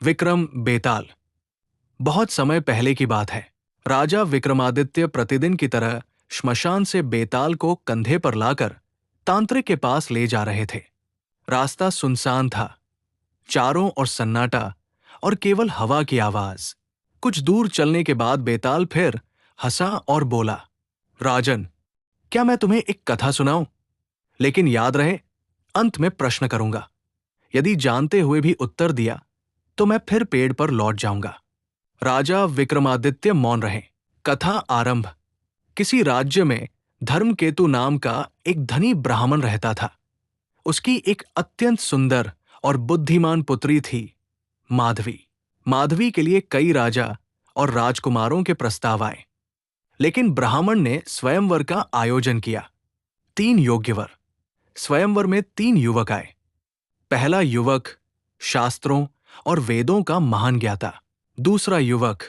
विक्रम बेताल। बहुत समय पहले की बात है। राजा विक्रमादित्य प्रतिदिन की तरह श्मशान से बेताल को कंधे पर लाकर तांत्रिक के पास ले जा रहे थे। रास्ता सुनसान था, चारों ओर सन्नाटा और केवल हवा की आवाज। कुछ दूर चलने के बाद बेताल फिर हंसा और बोला, राजन, क्या मैं तुम्हें एक कथा सुनाऊं? लेकिन याद रहे, अंत में प्रश्न करूंगा। यदि जानते हुए भी उत्तर दिया तो मैं फिर पेड़ पर लौट जाऊंगा। राजा विक्रमादित्य मौन रहे। कथा आरंभ। किसी राज्य में धर्मकेतु नाम का एक धनी ब्राह्मण रहता था। उसकी एक अत्यंत सुंदर और बुद्धिमान पुत्री थी, माधवी। माधवी के लिए कई राजा और राजकुमारों के प्रस्ताव आए, लेकिन ब्राह्मण ने स्वयंवर का आयोजन किया। 3 योग्य वर। स्वयंवर में 3 युवक आए। पहला युवक शास्त्रों और वेदों का महान ज्ञाता। दूसरा युवक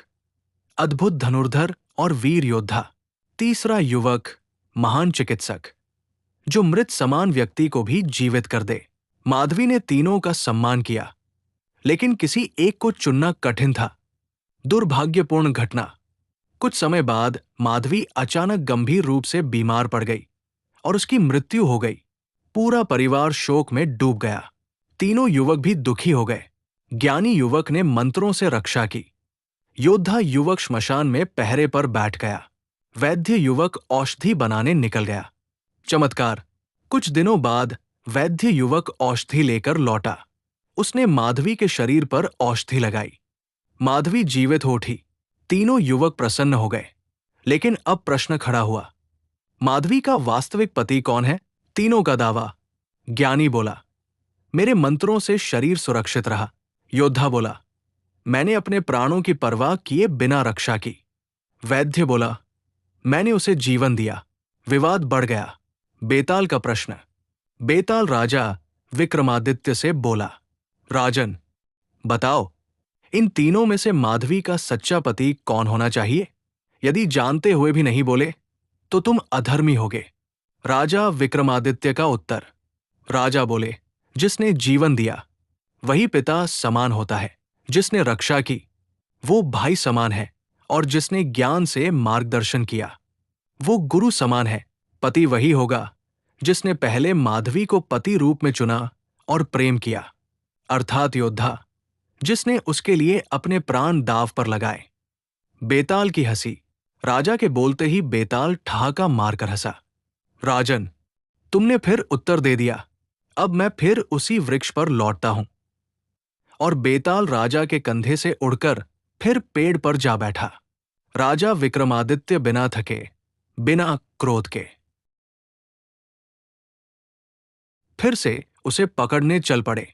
अद्भुत धनुर्धर और वीर योद्धा। तीसरा युवक महान चिकित्सक, जो मृत समान व्यक्ति को भी जीवित कर दे। माधवी ने तीनों का सम्मान किया, लेकिन किसी एक को चुनना कठिन था। दुर्भाग्यपूर्ण घटना। कुछ समय बाद माधवी अचानक गंभीर रूप से बीमार पड़ गई और उसकी मृत्यु हो गई। पूरा परिवार शोक में डूब गया। तीनों युवक भी दुखी हो गए। ज्ञानी युवक ने मंत्रों से रक्षा की। योद्धा युवक श्मशान में पहरे पर बैठ गया। वैद्य युवक औषधि बनाने निकल गया। चमत्कार। कुछ दिनों बाद वैद्य युवक औषधि लेकर लौटा। उसने माधवी के शरीर पर औषधि लगाई। माधवी जीवित हो उठी। तीनों युवक प्रसन्न हो गए। लेकिन अब प्रश्न खड़ा हुआ, माधवी का वास्तविक पति कौन है? तीनों का दावा। ज्ञानी बोला, मेरे मंत्रों से शरीर सुरक्षित रहा। योद्धा बोला, मैंने अपने प्राणों की परवाह किए बिना रक्षा की। वैद्य बोला, मैंने उसे जीवन दिया। विवाद बढ़ गया। बेताल का प्रश्न। बेताल राजा विक्रमादित्य से बोला, राजन, बताओ, इन तीनों में से माधवी का सच्चा पति कौन होना चाहिए? यदि जानते हुए भी नहीं बोले तो तुम अधर्मी होगे। राजा विक्रमादित्य का उत्तर। राजा बोले, जिसने जीवन दिया वही पिता समान होता है। जिसने रक्षा की वो भाई समान है, और जिसने ज्ञान से मार्गदर्शन किया वो गुरु समान है। पति वही होगा जिसने पहले माधवी को पति रूप में चुना और प्रेम किया, अर्थात योद्धा, जिसने उसके लिए अपने प्राण दांव पर लगाए। बेताल की हंसी। राजा के बोलते ही बेताल ठहाका मारकर हंसा। राजन, तुमने फिर उत्तर दे दिया। अब मैं फिर उसी वृक्ष पर लौटता हूं। और बेताल राजा के कंधे से उड़कर फिर पेड़ पर जा बैठा। राजा विक्रमादित्य बिना थके, बिना क्रोध के फिर से उसे पकड़ने चल पड़े।